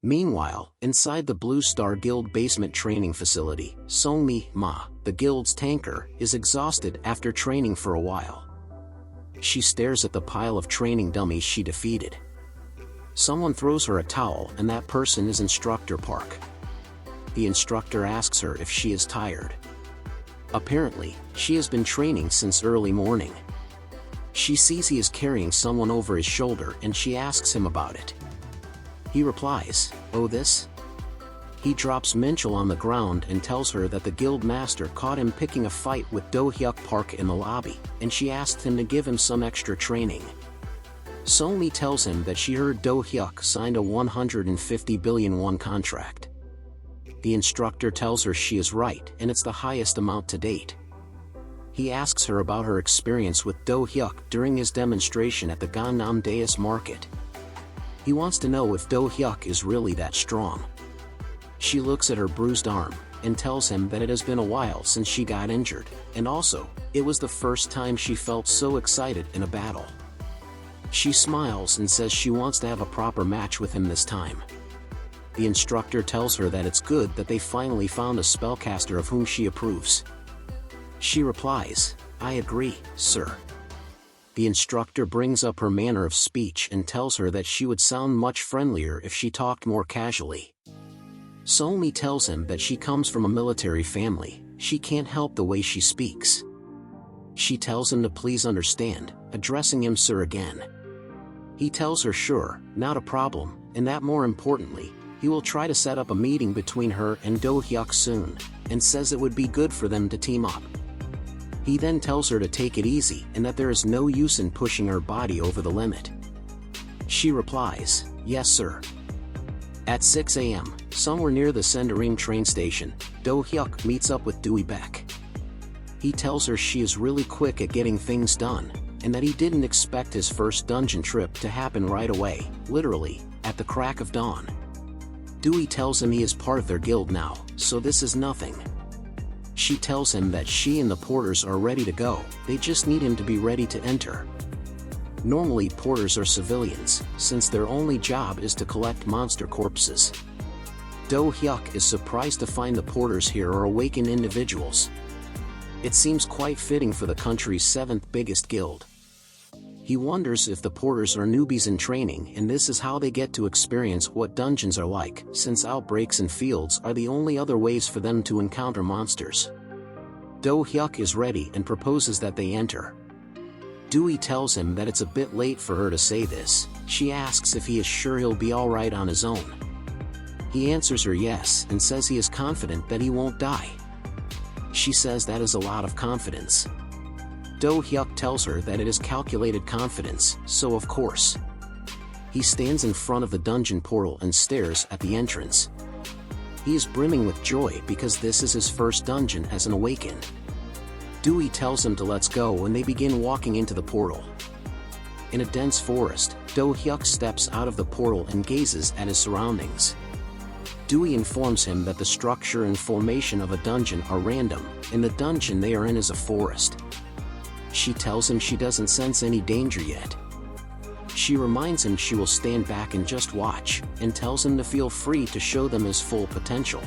Meanwhile, inside the Blue Star Guild basement training facility, Somi, the guild's tanker, is exhausted after training for a while. She stares at the pile of training dummies she defeated. Someone throws her a towel, and that person is Instructor Park. The instructor asks her if she is tired. Apparently, she has been training since early morning. She sees he is carrying someone over his shoulder and she asks him about it. He replies, "Oh, this?" He drops Minchel on the ground and tells her that the guild master caught him picking a fight with Dohyuk Park in the lobby, and she asked him to give him some extra training. Somi tells him that she heard Dohyuk signed a 150 billion won contract. The instructor tells her she is right and it's the highest amount to date. He asks her about her experience with Dohyuk during his demonstration at the Gangnam Daeus market. He wants to know if Dohyuk is really that strong. She looks at her bruised arm and tells him that it has been a while since she got injured, and also, it was the first time she felt so excited in a battle. She smiles and says she wants to have a proper match with him this time. The instructor tells her that it's good that they finally found a spellcaster of whom she approves. She replies, "I agree, sir." The instructor brings up her manner of speech and tells her that she would sound much friendlier if she talked more casually. Somi tells him that she comes from a military family, she can't help the way she speaks. She tells him to please understand, addressing him sir again. He tells her sure, not a problem, and that more importantly, he will try to set up a meeting between her and Dohyuk soon, and says it would be good for them to team up. He then tells her to take it easy and that there is no use in pushing her body over the limit. She replies, "Yes sir." At 6 a.m., somewhere near the Senderim train station, Dohyuk meets up with Duel. He tells her she is really quick at getting things done, and that he didn't expect his first dungeon trip to happen right away, literally, at the crack of dawn. Duel tells him he is part of their guild now, so this is nothing. She tells him that she and the porters are ready to go, they just need him to be ready to enter. Normally porters are civilians, since their only job is to collect monster corpses. Dohyuk is surprised to find the porters here are awakened individuals. It seems quite fitting for the country's 7th biggest guild. He wonders if the porters are newbies in training and this is how they get to experience what dungeons are like, since outbreaks and fields are the only other ways for them to encounter monsters. Dohyuk is ready and proposes that they enter. Duel tells him that it's a bit late for her to say this. She asks if he is sure he'll be alright on his own. He answers her yes and says he is confident that he won't die. She says that is a lot of confidence. Dohyuk tells her that it is calculated confidence, so of course. He stands in front of the dungeon portal and stares at the entrance. He is brimming with joy because this is his first dungeon as an awakened. Duel tells him to let's go and they begin walking into the portal. In a dense forest, Dohyuk steps out of the portal and gazes at his surroundings. Duel informs him that the structure and formation of a dungeon are random, and the dungeon they are in is a forest. She tells him she doesn't sense any danger yet. She reminds him she will stand back and just watch, and tells him to feel free to show them his full potential.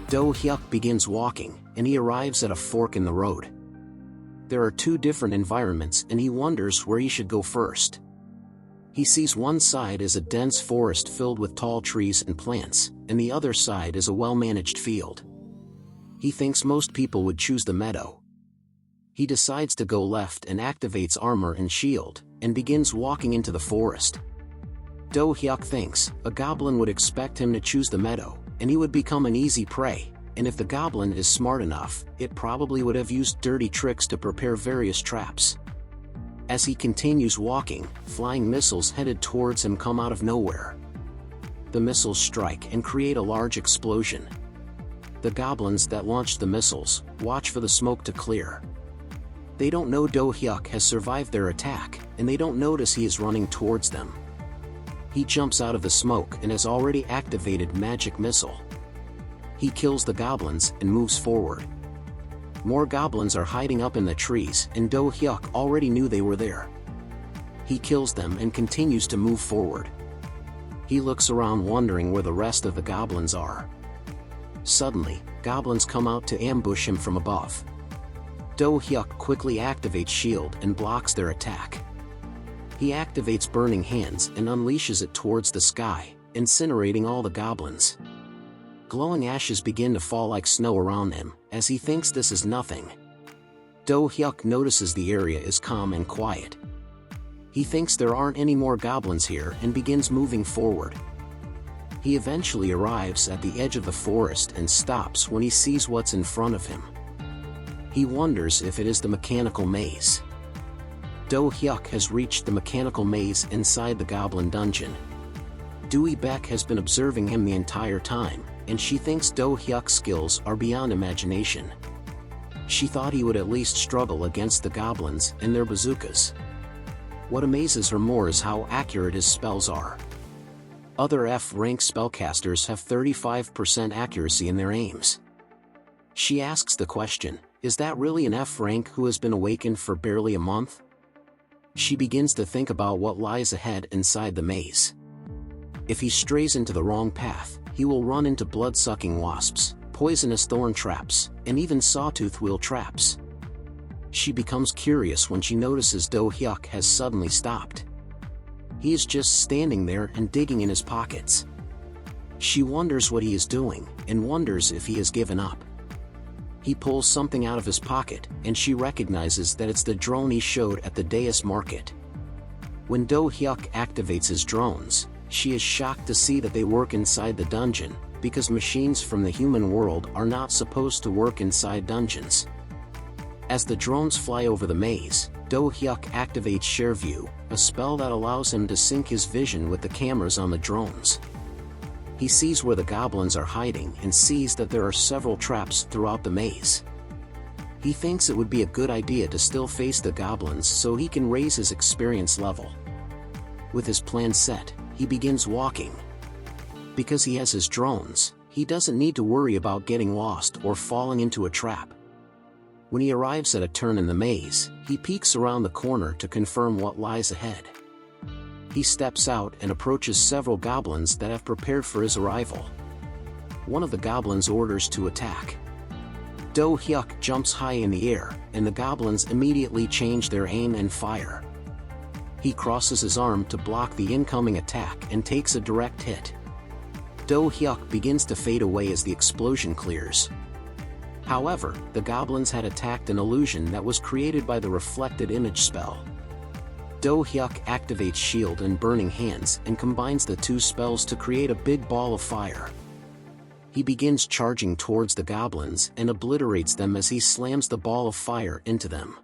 Dohyuk begins walking, and he arrives at a fork in the road. There are 2 different environments and he wonders where he should go first. He sees one side is a dense forest filled with tall trees and plants, and the other side is a well-managed field. He thinks most people would choose the meadow. He decides to go left and activates armor and shield, and begins walking into the forest. Dohyuk thinks a goblin would expect him to choose the meadow, and he would become an easy prey, and if the goblin is smart enough, it probably would have used dirty tricks to prepare various traps. As he continues walking, flying missiles headed towards him come out of nowhere. The missiles strike and create a large explosion. The goblins that launched the missiles watch for the smoke to clear. They don't know Dohyuk has survived their attack, and they don't notice he is running towards them. He jumps out of the smoke and has already activated magic missile. He kills the goblins and moves forward. More goblins are hiding up in the trees, and Dohyuk already knew they were there. He kills them and continues to move forward. He looks around wondering where the rest of the goblins are. Suddenly, goblins come out to ambush him from above. Dohyuk quickly activates shield and blocks their attack. He activates Burning Hands and unleashes it towards the sky, incinerating all the goblins. Glowing ashes begin to fall like snow around him, as he thinks this is nothing. Dohyuk notices the area is calm and quiet. He thinks there aren't any more goblins here and begins moving forward. He eventually arrives at the edge of the forest and stops when he sees what's in front of him. He wonders if it is the mechanical maze. Dohyuk has reached the mechanical maze inside the goblin dungeon. Dewey Beck has been observing him the entire time, and she thinks Dohyuk's skills are beyond imagination. She thought he would at least struggle against the goblins and their bazookas. What amazes her more is how accurate his spells are. Other F-rank spellcasters have 35% accuracy in their aims. She asks the question, is that really an F-rank who has been awakened for barely a month? She begins to think about what lies ahead inside the maze. If he strays into the wrong path, he will run into blood-sucking wasps, poisonous thorn traps, and even sawtooth wheel traps. She becomes curious when she notices Dohyuk has suddenly stopped. He is just standing there and digging in his pockets. She wonders what he is doing, and wonders if he has given up. He pulls something out of his pocket, and she recognizes that it's the drone he showed at the Deus Market. When Dohyuk activates his drones, she is shocked to see that they work inside the dungeon, because machines from the human world are not supposed to work inside dungeons. As the drones fly over the maze, Dohyuk activates Share View, a spell that allows him to sync his vision with the cameras on the drones. He sees where the goblins are hiding and sees that there are several traps throughout the maze. He thinks it would be a good idea to still face the goblins so he can raise his experience level. With his plan set, he begins walking. Because he has his drones, he doesn't need to worry about getting lost or falling into a trap. When he arrives at a turn in the maze, he peeks around the corner to confirm what lies ahead. He steps out and approaches several goblins that have prepared for his arrival. One of the goblins orders to attack. Dohyuk jumps high in the air, and the goblins immediately change their aim and fire. He crosses his arm to block the incoming attack and takes a direct hit. Dohyuk begins to fade away as the explosion clears. However, the goblins had attacked an illusion that was created by the reflected image spell. Dohyuk activates Shield and Burning Hands and combines the two spells to create a big ball of fire. He begins charging towards the goblins and obliterates them as he slams the ball of fire into them.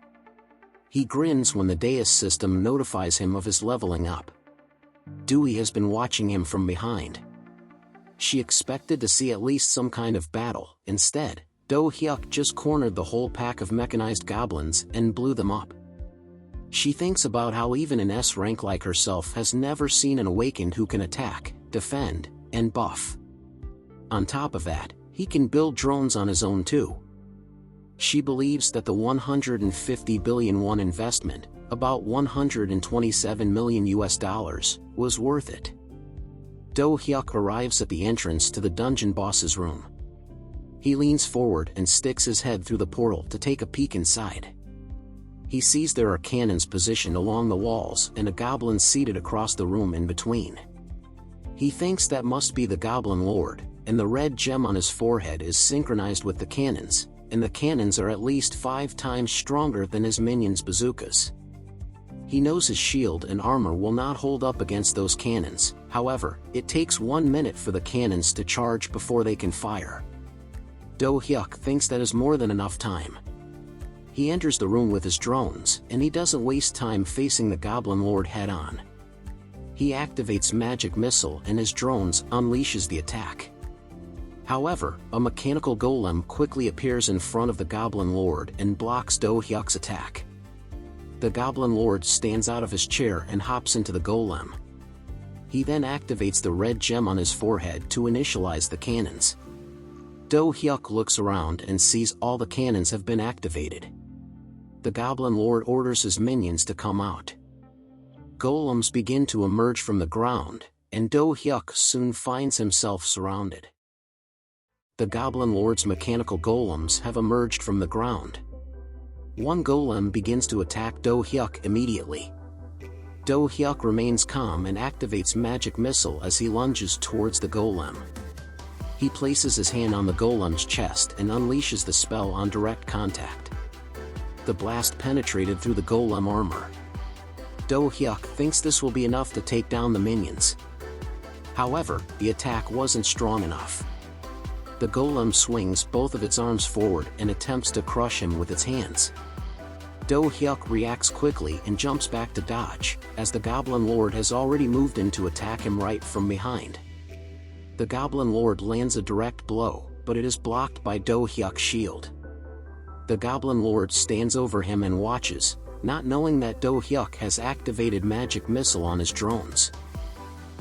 He grins when the Deus system notifies him of his leveling up. Dewey has been watching him from behind. She expected to see at least some kind of battle. Instead, Dohyuk just cornered the whole pack of mechanized goblins and blew them up. She thinks about how even an S rank like herself has never seen an awakened who can attack, defend, and buff. On top of that, he can build drones on his own too. She believes that the 150 billion won investment, about $127 million US, was worth it. Dohyuk arrives at the entrance to the dungeon boss's room. He leans forward and sticks his head through the portal to take a peek inside. He sees there are cannons positioned along the walls and a goblin seated across the room in between. He thinks that must be the Goblin Lord, and the red gem on his forehead is synchronized with the cannons, and the cannons are at least 5 times stronger than his minions' bazookas. He knows his shield and armor will not hold up against those cannons. However, it takes 1 minute for the cannons to charge before they can fire. Dohyuk thinks that is more than enough time. He enters the room with his drones, and he doesn't waste time facing the Goblin Lord head-on. He activates Magic Missile and his drones unleashes the attack. However, a mechanical golem quickly appears in front of the Goblin Lord and blocks Dohyuk's attack. The Goblin Lord stands out of his chair and hops into the golem. He then activates the red gem on his forehead to initialize the cannons. Dohyuk looks around and sees all the cannons have been activated. The Goblin Lord orders his minions to come out. Golems begin to emerge from the ground, and Dohyuk soon finds himself surrounded. The Goblin Lord's mechanical golems have emerged from the ground. One golem begins to attack Dohyuk immediately. Dohyuk remains calm and activates magic missile as he lunges towards the golem. He places his hand on the golem's chest and unleashes the spell on direct contact. The blast penetrated through the golem armor. Dohyuk thinks this will be enough to take down the minions. However, the attack wasn't strong enough. The golem swings both of its arms forward and attempts to crush him with its hands. Dohyuk reacts quickly and jumps back to dodge, as the Goblin Lord has already moved in to attack him right from behind. The Goblin Lord lands a direct blow, but it is blocked by Dohyuk's shield. The Goblin Lord stands over him and watches, not knowing that Dohyuk has activated magic missile on his drones.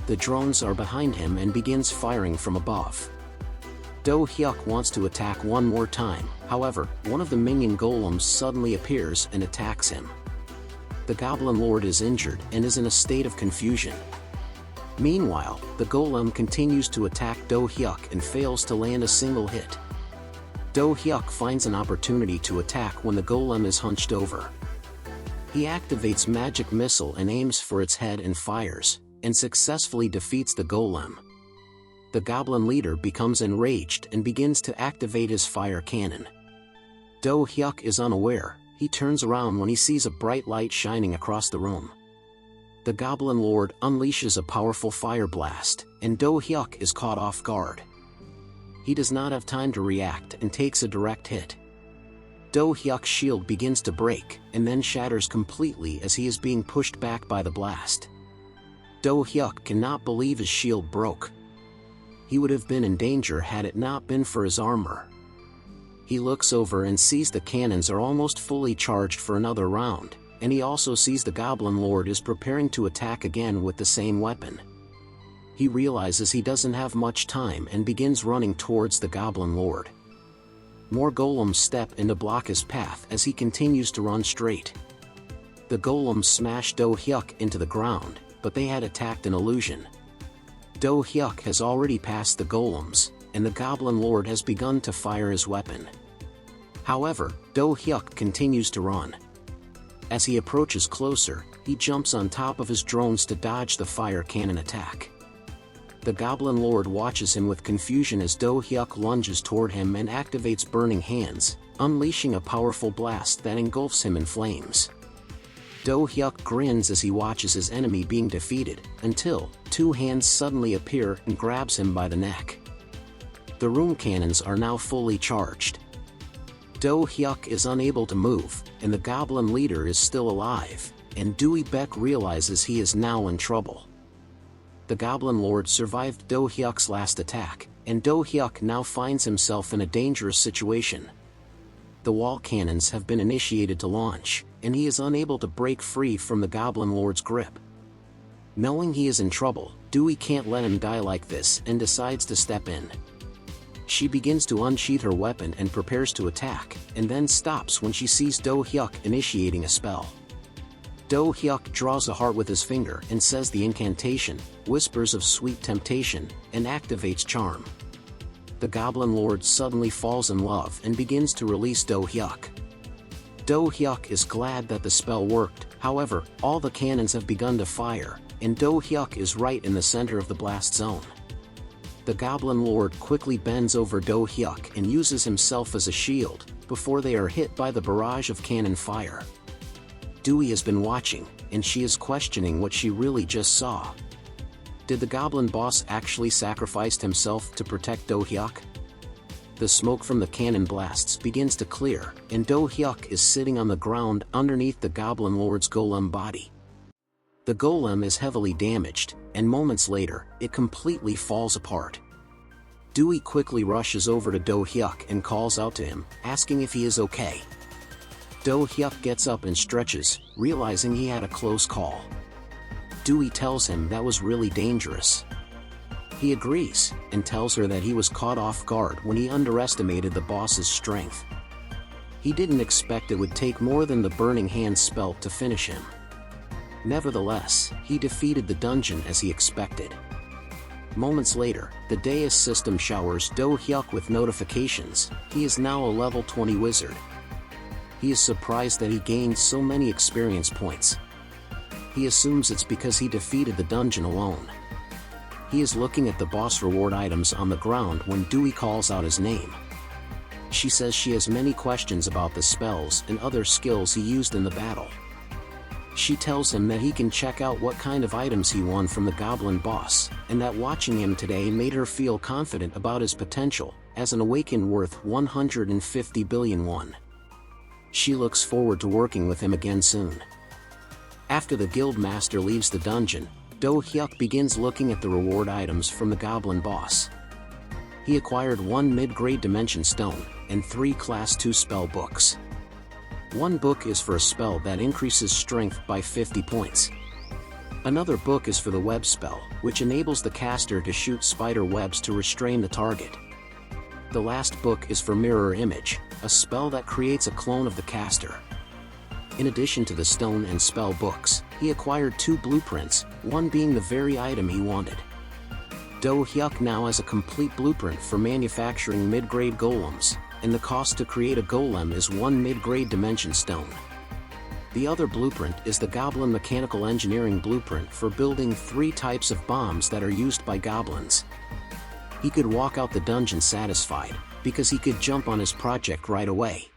The drones are behind him and begins firing from above. Dohyuk wants to attack one more time, however, one of the minion golems suddenly appears and attacks him. The Goblin Lord is injured and is in a state of confusion. Meanwhile, the golem continues to attack Dohyuk and fails to land a single hit. Dohyuk finds an opportunity to attack when the golem is hunched over. He activates magic missile and aims for its head and fires, and successfully defeats the golem. The goblin leader becomes enraged and begins to activate his fire cannon. Dohyuk is unaware. He turns around when he sees a bright light shining across the room. The Goblin Lord unleashes a powerful fire blast, and Dohyuk is caught off guard. He does not have time to react and takes a direct hit. Dohyuk's shield begins to break, and then shatters completely as he is being pushed back by the blast. Dohyuk cannot believe his shield broke. He would have been in danger had it not been for his armor. He looks over and sees the cannons are almost fully charged for another round, and he also sees the Goblin Lord is preparing to attack again with the same weapon. He realizes he doesn't have much time and begins running towards the Goblin Lord. More golems step in to block his path as he continues to run straight. The golems smash Dohyuk into the ground, but they had attacked an illusion. Dohyuk has already passed the golems, and the Goblin Lord has begun to fire his weapon. However, Dohyuk continues to run. As he approaches closer, he jumps on top of his drones to dodge the fire cannon attack. The Goblin Lord watches him with confusion as Dohyuk lunges toward him and activates Burning Hands, unleashing a powerful blast that engulfs him in flames. Dohyuk grins as he watches his enemy being defeated, until two hands suddenly appear and grabs him by the neck. The room cannons are now fully charged. Dohyuk is unable to move, and the goblin leader is still alive, and Dohyuk realizes he is now in trouble. The Goblin Lord survived Dohyuk's last attack, and Dohyuk now finds himself in a dangerous situation. The wall cannons have been initiated to launch, and he is unable to break free from the Goblin Lord's grip. Knowing he is in trouble, Dewey can't let him die like this and decides to step in. She begins to unsheath her weapon and prepares to attack, and then stops when she sees Dohyuk initiating a spell. Dohyuk draws a heart with his finger and says the incantation, Whispers of Sweet Temptation, and activates Charm. The Goblin Lord suddenly falls in love and begins to release Dohyuk. Dohyuk is glad that the spell worked, however, all the cannons have begun to fire, and Dohyuk is right in the center of the blast zone. The Goblin Lord quickly bends over Dohyuk and uses himself as a shield, before they are hit by the barrage of cannon fire. Dewey has been watching, and she is questioning what she really just saw. Did the Goblin boss actually sacrifice himself to protect Dohyuk? The smoke from the cannon blasts begins to clear, and Dohyuk is sitting on the ground underneath the Goblin Lord's golem body. The golem is heavily damaged, and moments later, it completely falls apart. Dewey quickly rushes over to Dohyuk and calls out to him, asking if he is okay. Dohyuk gets up and stretches, realizing he had a close call. Dewey tells him that was really dangerous. He agrees, and tells her that he was caught off guard when he underestimated the boss's strength. He didn't expect it would take more than the Burning Hands spell to finish him. Nevertheless, he defeated the dungeon as he expected. Moments later, the dais system showers Dohyuk with notifications. He is now a level 20 wizard. He is surprised that he gained so many experience points. He assumes it's because he defeated the dungeon alone. He is looking at the boss reward items on the ground when Dewey calls out his name. She says she has many questions about the spells and other skills he used in the battle. She tells him that he can check out what kind of items he won from the goblin boss, and that watching him today made her feel confident about his potential, as an awakened worth 150 billion won. She looks forward to working with him again soon. After the guild master leaves the dungeon, Dohyuk begins looking at the reward items from the goblin boss. He acquired 1 mid-grade dimension stone, and 3 class 2 spell books. One book is for a spell that increases strength by 50 points. Another book is for the web spell, which enables the caster to shoot spider webs to restrain the target. The last book is for mirror image, a spell that creates a clone of the caster. In addition to the stone and spell books, he acquired 2 blueprints, one being the very item he wanted. Dohyuk now has a complete blueprint for manufacturing mid-grade golems, and the cost to create a golem is 1 mid-grade dimension stone. The other blueprint is the Goblin Mechanical Engineering blueprint for building 3 types of bombs that are used by goblins. He could walk out the dungeon satisfied, because he could jump on his project right away.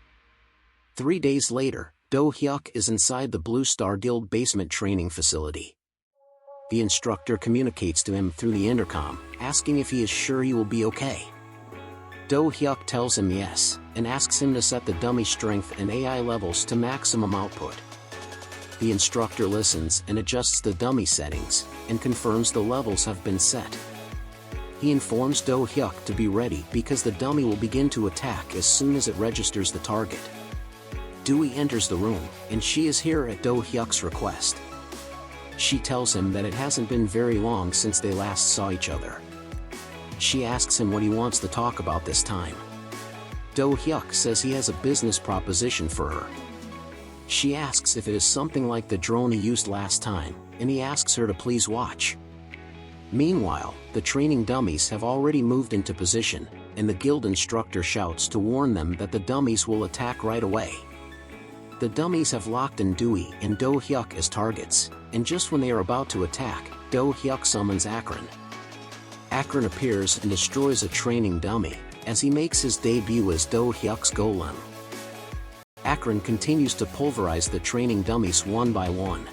3 days later, Dohyuk is inside the Blue Star Guild basement training facility. The instructor communicates to him through the intercom, asking if he is sure he will be okay. Dohyuk tells him yes, and asks him to set the dummy strength and AI levels to maximum output. The instructor listens and adjusts the dummy settings, and confirms the levels have been set. He informs Dohyuk to be ready because the dummy will begin to attack as soon as it registers the target. Dewey enters the room, and she is here at Dohyuk's request. She tells him that it hasn't been very long since they last saw each other. She asks him what he wants to talk about this time. Dohyuk says he has a business proposition for her. She asks if it is something like the drone he used last time, and he asks her to please watch. Meanwhile, the training dummies have already moved into position, and the guild instructor shouts to warn them that the dummies will attack right away. The dummies have locked in Dewey and Dohyuk as targets, and just when they are about to attack, Dohyuk summons Akron. Akron appears and destroys a training dummy, as he makes his debut as Dohyuk's golem. Akron continues to pulverize the training dummies one by one.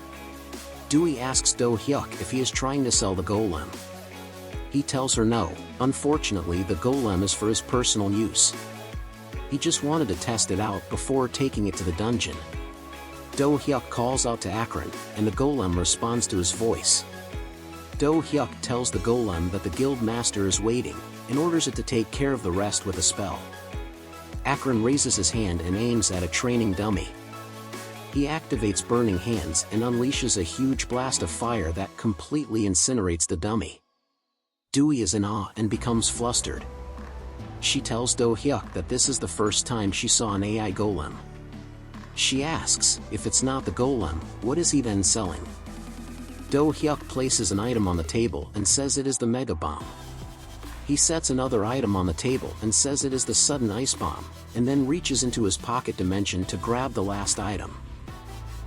Dewey asks Dohyuk if he is trying to sell the golem. He tells her no, unfortunately the golem is for his personal use. He just wanted to test it out before taking it to the dungeon. Dohyuk calls out to Akron, and the golem responds to his voice. Dohyuk tells the golem that the guild master is waiting, and orders it to take care of the rest with a spell. Akron raises his hand and aims at a training dummy. He activates Burning Hands and unleashes a huge blast of fire that completely incinerates the dummy. Dewey is in awe and becomes flustered. She tells Dohyuk that this is the first time she saw an AI golem. She asks, if it's not the golem, what is he then selling? Dohyuk places an item on the table and says it is the Mega Bomb. He sets another item on the table and says it is the Sudden Ice Bomb, and then reaches into his pocket dimension to grab the last item.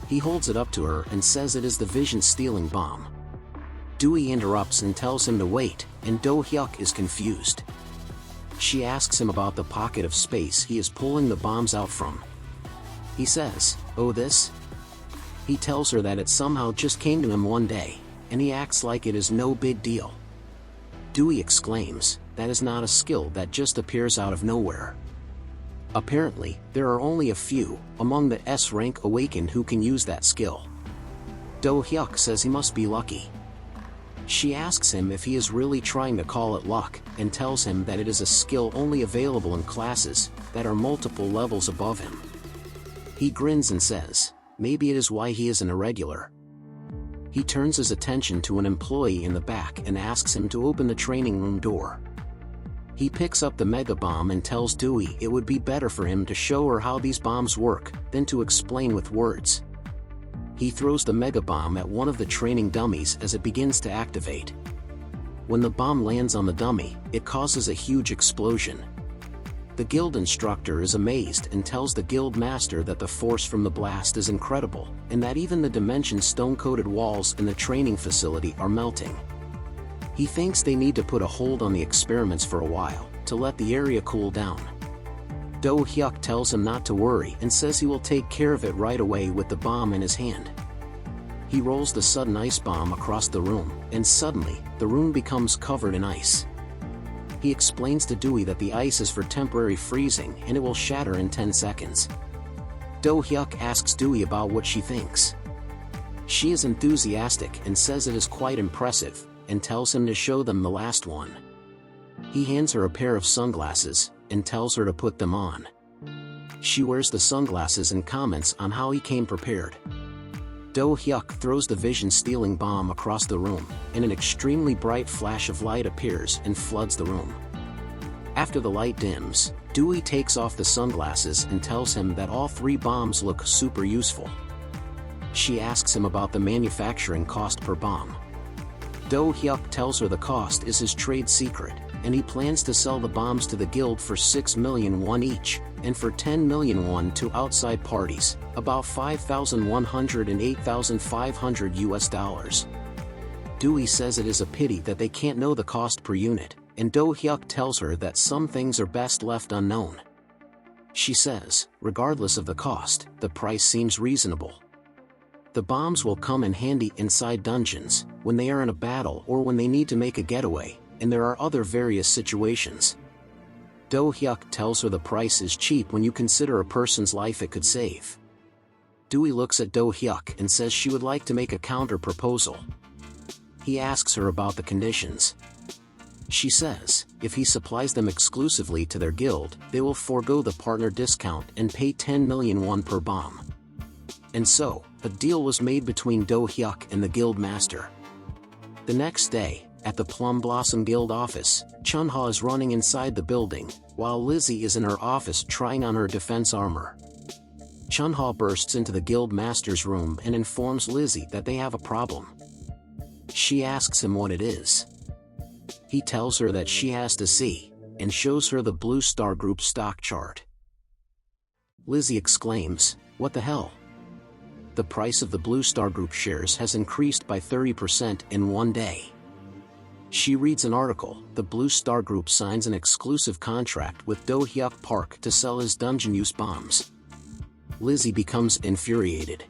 He holds it up to her and says it is the Vision Stealing Bomb. Dewey interrupts and tells him to wait, and Dohyuk is confused. She asks him about the pocket of space he is pulling the bombs out from. He says, "Oh this?" He tells her that it somehow just came to him one day, and he acts like it is no big deal. Dewey exclaims, that is not a skill that just appears out of nowhere. Apparently, there are only a few, among the S-rank awakened who can use that skill. Dohyuk says he must be lucky. She asks him if he is really trying to call it luck, and tells him that it is a skill only available in classes that are multiple levels above him. He grins and says, maybe it is why he is an irregular. He turns his attention to an employee in the back and asks him to open the training room door. He picks up the Mega Bomb and tells Dewey it would be better for him to show her how these bombs work than to explain with words. He throws the Mega Bomb at one of the training dummies as it begins to activate. When the bomb lands on the dummy, it causes a huge explosion. The guild instructor is amazed and tells the guild master that the force from the blast is incredible, and that even the dimension stone-coated walls in the training facility are melting. He thinks they need to put a hold on the experiments for a while, to let the area cool down. Dohyuk tells him not to worry and says he will take care of it right away with the bomb in his hand. He rolls the sudden ice bomb across the room, and suddenly, the room becomes covered in ice. He explains to Dewey that the ice is for temporary freezing and it will shatter in 10 seconds. Dohyuk asks Dewey about what she thinks. She is enthusiastic and says it is quite impressive, and tells him to show them the last one. He hands her a pair of sunglasses, and tells her to put them on. She wears the sunglasses and comments on how he came prepared. Dohyuk throws the vision-stealing bomb across the room, and an extremely bright flash of light appears and floods the room. After the light dims, Dewey takes off the sunglasses and tells him that all 3 bombs look super useful. She asks him about the manufacturing cost per bomb. Dohyuk tells her the cost is his trade secret, and he plans to sell the bombs to the guild for 6 million won each, and for 10 million won to outside parties, about 5,100 and 8,500 US dollars. Dewey says it is a pity that they can't know the cost per unit, and Dohyuk tells her that some things are best left unknown. She says, regardless of the cost, the price seems reasonable. The bombs will come in handy inside dungeons, when they are in a battle or when they need to make a getaway, and there are other various situations. Dohyuk tells her the price is cheap when you consider a person's life it could save. Dewey looks at Dohyuk and says she would like to make a counter-proposal. He asks her about the conditions. She says, if he supplies them exclusively to their guild, they will forego the partner discount and pay 10 million won per bomb. And so, a deal was made between Dohyuk and the guild master. The next day, at the Plum Blossom Guild office, Chunha is running inside the building, while Lizzie is in her office trying on her defense armor. Chunha bursts into the guild master's room and informs Lizzie that they have a problem. She asks him what it is. He tells her that she has to see, and shows her the Blue Star Group stock chart. Lizzie exclaims, "What the hell?" The price of the Blue Star Group shares has increased by 30% in one day. She reads an article. The Blue Star Group signs an exclusive contract with Dohyuk Park to sell his dungeon-use bombs. Lizzie becomes infuriated.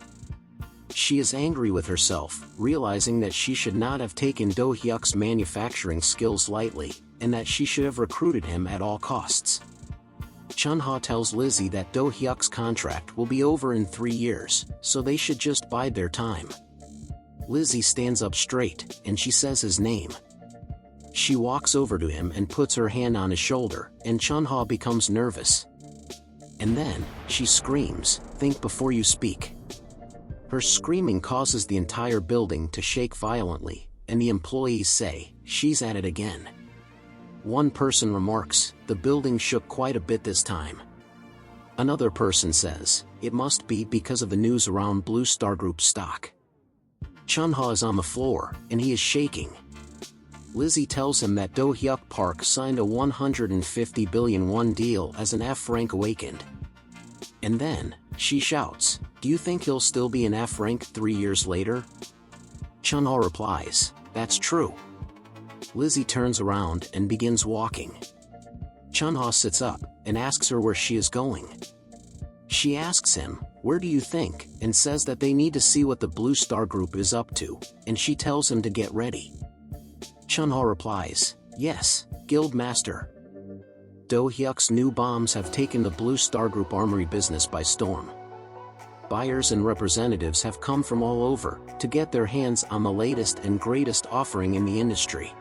She is angry with herself, realizing that she should not have taken Dohyuk's manufacturing skills lightly, and that she should have recruited him at all costs. Chunha tells Lizzie that Dohyuk's contract will be over in 3 years, so they should just bide their time. Lizzie stands up straight, and she says his name. She walks over to him and puts her hand on his shoulder, and Chunha becomes nervous. And then, she screams, "Think before you speak." Her screaming causes the entire building to shake violently, and the employees say, "She's at it again." One person remarks, "The building shook quite a bit this time." Another person says, "It must be because of the news around Blue Star Group stock." Chunha is on the floor, and he is shaking. Lizzie tells him that Dohyuk Park signed a 150 billion won deal as an F rank awakened. And then, she shouts, "Do you think he'll still be an F rank 3 years later?" Chunha replies, "That's true." Lizzie turns around and begins walking. Chunha sits up and asks her where she is going. She asks him, "Where do you think?" and says that they need to see what the Blue Star Group is up to, and she tells him to get ready. Chunha replies, "Yes, Guild Master." Dohyuk's new bombs have taken the Blue Star Group armory business by storm. Buyers and representatives have come from all over to get their hands on the latest and greatest offering in the industry.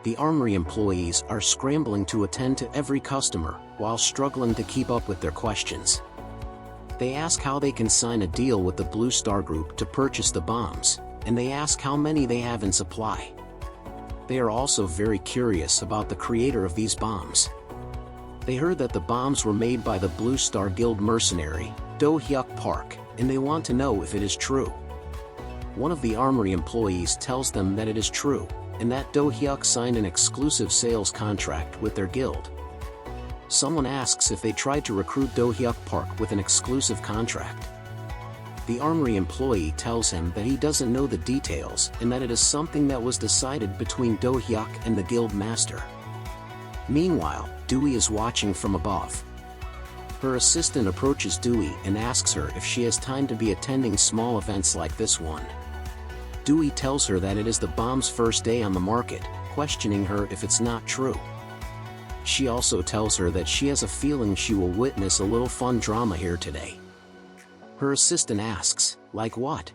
The armory employees are scrambling to attend to every customer while struggling to keep up with their questions. They ask how they can sign a deal with the Blue Star Group to purchase the bombs, and they ask how many they have in supply. They are also very curious about the creator of these bombs. They heard that the bombs were made by the Blue Star Guild mercenary, Dohyuk Park, and they want to know if it is true. One of the armory employees tells them that it is true. and that Dohyuk signed an exclusive sales contract with their guild. Someone asks if they tried to recruit Dohyuk Park with an exclusive contract. The armory employee tells him that he doesn't know the details and that it is something that was decided between Dohyuk and the guild master. Meanwhile, Dewey is watching from above. Her assistant approaches Dewey and asks her if she has time to be attending small events like this one. Dewey tells her that it is the bomb's first day on the market, questioning her if it's not true. She also tells her that she has a feeling she will witness a little fun drama here today. Her assistant asks, like what?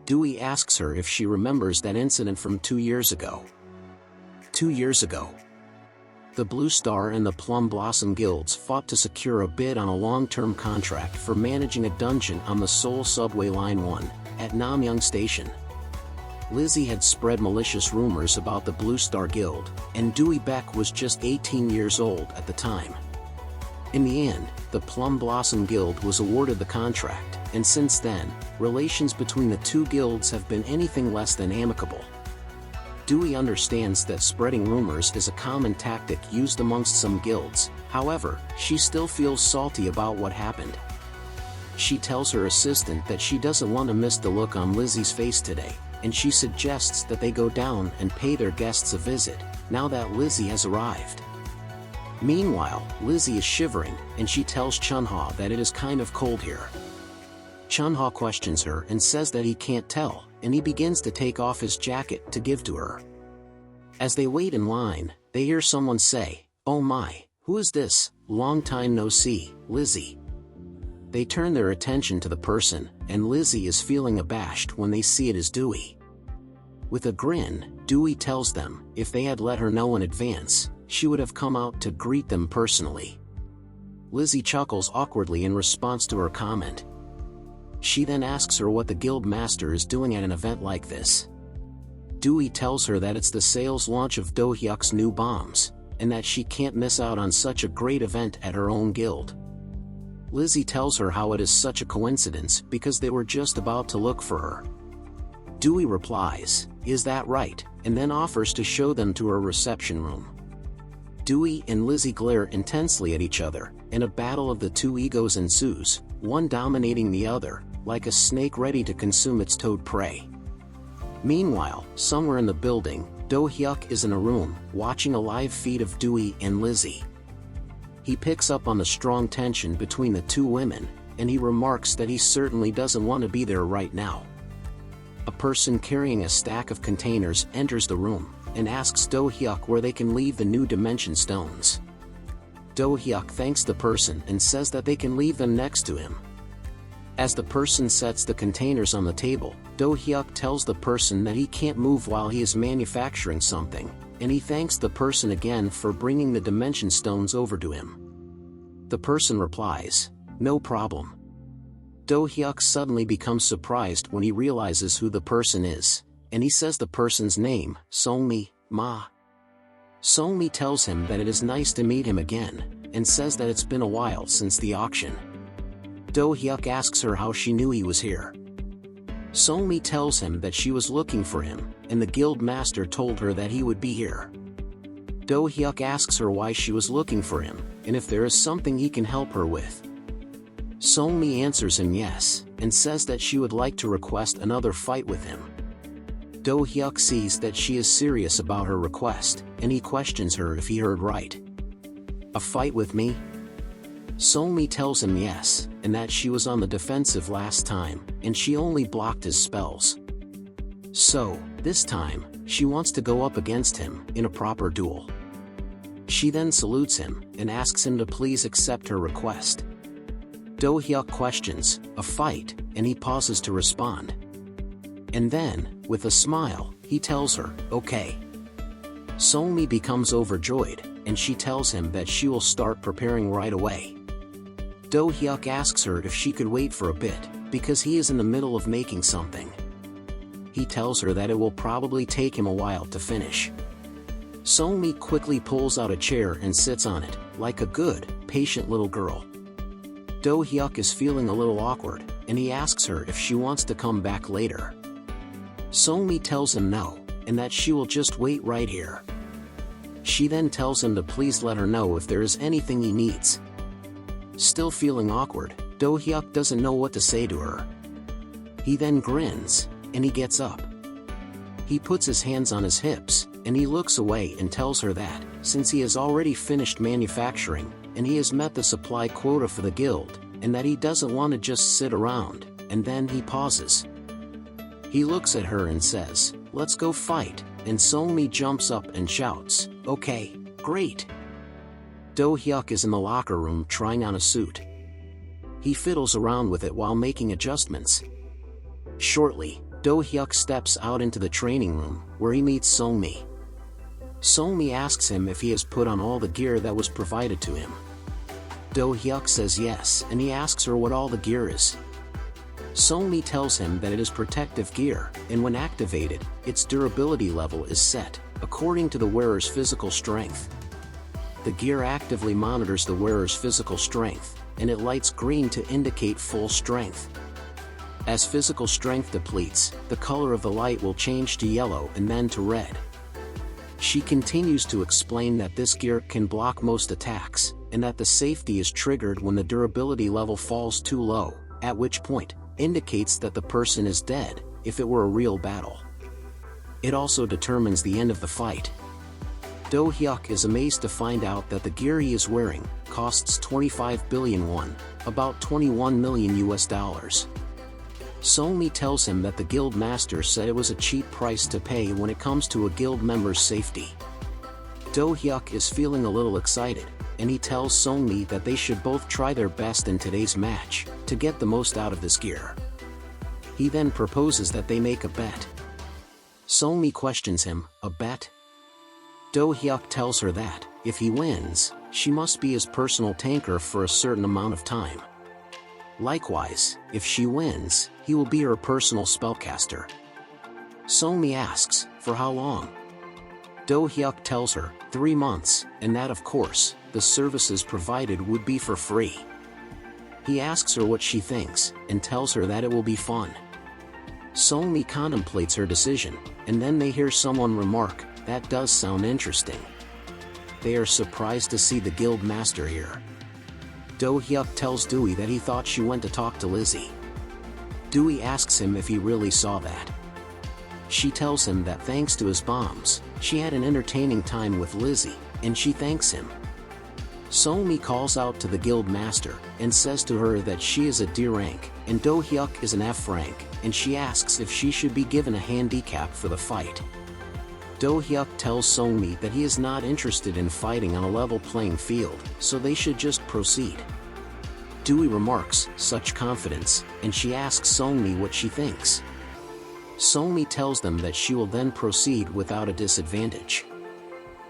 Dewey asks her if she remembers that incident from 2 years ago. 2 years ago. The Blue Star and the Plum Blossom Guilds fought to secure a bid on a long-term contract for managing a dungeon on the Seoul Subway Line 1, at Namyang Station. Lizzie had spread malicious rumors about the Blue Star Guild, and Dewey Beck was just 18 years old at the time. In the end, the Plum Blossom Guild was awarded the contract, and since then, relations between the two guilds have been anything less than amicable. Dewey understands that spreading rumors is a common tactic used amongst some guilds, however, she still feels salty about what happened. She tells her assistant that she doesn't want to miss the look on Lizzie's face today, and she suggests that they go down and pay their guests a visit, now that Lizzie has arrived. Meanwhile, Lizzie is shivering, and she tells Chunha that it is kind of cold here. Chunha questions her and says that he can't tell, and he begins to take off his jacket to give to her. As they wait in line, they hear someone say, "Oh my, who is this? Long time no see, Lizzie." They turn their attention to the person, and Lizzie is feeling abashed when they see it is Dewey. With a grin, Dewey tells them, if they had let her know in advance, she would have come out to greet them personally. Lizzie chuckles awkwardly in response to her comment. She then asks her what the guild master is doing at an event like this. Dewey tells her that it's the sales launch of Dohyuk's new bombs, and that she can't miss out on such a great event at her own guild. Lizzie tells her how it is such a coincidence because they were just about to look for her. Dewey replies, "Is that right?" and then offers to show them to her reception room. Dewey and Lizzie glare intensely at each other, and a battle of the two egos ensues, one dominating the other, like a snake ready to consume its toad prey. Meanwhile, somewhere in the building, Dohyuk is in a room, watching a live feed of Dewey and Lizzie. He picks up on the strong tension between the two women, and he remarks that he certainly doesn't want to be there right now. A person carrying a stack of containers enters the room, and asks Dohyuk where they can leave the new dimension stones. Dohyuk thanks the person and says that they can leave them next to him. As the person sets the containers on the table, Dohyuk tells the person that he can't move while he is manufacturing something, and he thanks the person again for bringing the dimension stones over to him. The person replies, "No problem." Dohyuk suddenly becomes surprised when he realizes who the person is, and he says the person's name, Somi, Ma. Somi tells him that it is nice to meet him again, and says that it's been a while since the auction. Dohyuk asks her how she knew he was here. Somi tells him that she was looking for him, and the guild master told her that he would be here. Dohyuk asks her why she was looking for him, and if there is something he can help her with. Somi answers him yes, and says that she would like to request another fight with him. Dohyuk sees that she is serious about her request, and he questions her if he heard right. "A fight with me?" Somi tells him yes, and that she was on the defensive last time, and she only blocked his spells. So, this time, she wants to go up against him, in a proper duel. She then salutes him, and asks him to please accept her request. Dohyuk questions, "A fight?" and he pauses to respond. And then, with a smile, he tells her, "Okay." Somi becomes overjoyed, and she tells him that she will start preparing right away. Dohyuk asks her if she could wait for a bit, because he is in the middle of making something. He tells her that it will probably take him a while to finish. Somi quickly pulls out a chair and sits on it, like a good, patient little girl. Dohyuk is feeling a little awkward, and he asks her if she wants to come back later. Somi tells him no, and that she will just wait right here. She then tells him to please let her know if there is anything he needs. Still feeling awkward, Dohyuk doesn't know what to say to her. He then grins, and he gets up. He puts his hands on his hips, and he looks away and tells her that, since he has already finished manufacturing, and he has met the supply quota for the guild, and that he doesn't want to just sit around, and then he pauses. He looks at her and says, "Let's go fight," and Somi jumps up and shouts, "Okay, great." Dohyuk is in the locker room trying on a suit. He fiddles around with it while making adjustments. Shortly, Dohyuk steps out into the training room, where he meets Somi. Somi asks him if he has put on all the gear that was provided to him. Dohyuk says yes, and he asks her what all the gear is. Somi tells him that it is protective gear, and when activated, its durability level is set, according to the wearer's physical strength. The gear actively monitors the wearer's physical strength, and it lights green to indicate full strength. As physical strength depletes, the color of the light will change to yellow and then to red. She continues to explain that this gear can block most attacks, and that the safety is triggered when the durability level falls too low, at which point, indicates that the person is dead, if it were a real battle. It also determines the end of the fight. Dohyuk is amazed to find out that the gear he is wearing costs 25 billion won, about $21 million US. Somi tells him that the guild master said it was a cheap price to pay when it comes to a guild member's safety. Dohyuk is feeling a little excited, and he tells Somi that they should both try their best in today's match, to get the most out of this gear. He then proposes that they make a bet. Somi questions him, "A bet?" Dohyuk tells her that, if he wins, she must be his personal tanker for a certain amount of time. Likewise, if she wins, he will be her personal spellcaster. Somi asks, for how long? Dohyuk tells her, 3 months, and that of course, the services provided would be for free. He asks her what she thinks, and tells her that it will be fun. Somi contemplates her decision, and then they hear someone remark, "That does sound interesting." They are surprised to see the guild master here. Dohyuk tells Dewey that he thought she went to talk to Lizzie. Dewey asks him if he really saw that. She tells him that thanks to his bombs, she had an entertaining time with Lizzie, and she thanks him. Somi calls out to the guild master, and says to her that she is a D rank, and Dohyuk is an F rank, and she asks if she should be given a handicap for the fight. Dohyuk tells Somi that he is not interested in fighting on a level playing field, so they should just proceed. Dewey remarks, "Such confidence," and she asks Somi what she thinks. Somi tells them that she will then proceed without a disadvantage.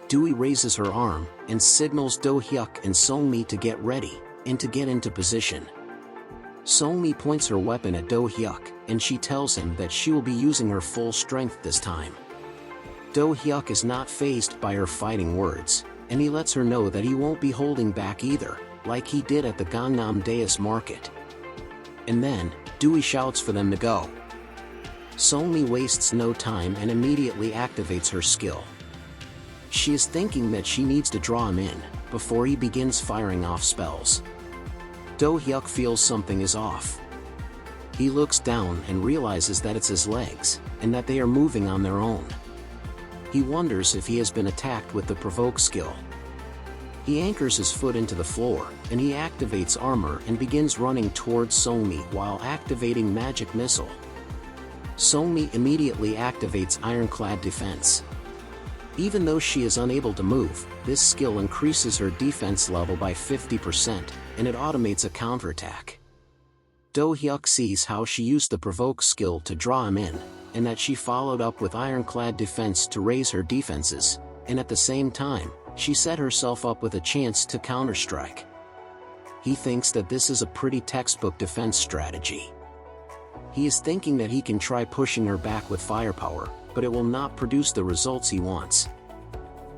Dewey raises her arm, and signals Dohyuk and Somi to get ready, and to get into position. Somi points her weapon at Dohyuk, and she tells him that she will be using her full strength this time. Dohyuk is not fazed by her fighting words, and he lets her know that he won't be holding back either, like he did at the Gangnam Daeus market. And then, Dewey shouts for them to go. Somi wastes no time and immediately activates her skill. She is thinking that she needs to draw him in, before he begins firing off spells. Dohyuk feels something is off. He looks down and realizes that it's his legs, and that they are moving on their own. He wonders if he has been attacked with the provoke skill. He anchors his foot into the floor, and he activates armor and begins running towards Somi while activating magic missile. Somi immediately activates ironclad defense. Even though she is unable to move, this skill increases her defense level by 50%, and it automates a counterattack. Dohyuk sees how she used the provoke skill to draw him in, and that she followed up with ironclad defense to raise her defenses, and at the same time, she set herself up with a chance to counterstrike. He thinks that this is a pretty textbook defense strategy. He is thinking that he can try pushing her back with firepower, but it will not produce the results he wants.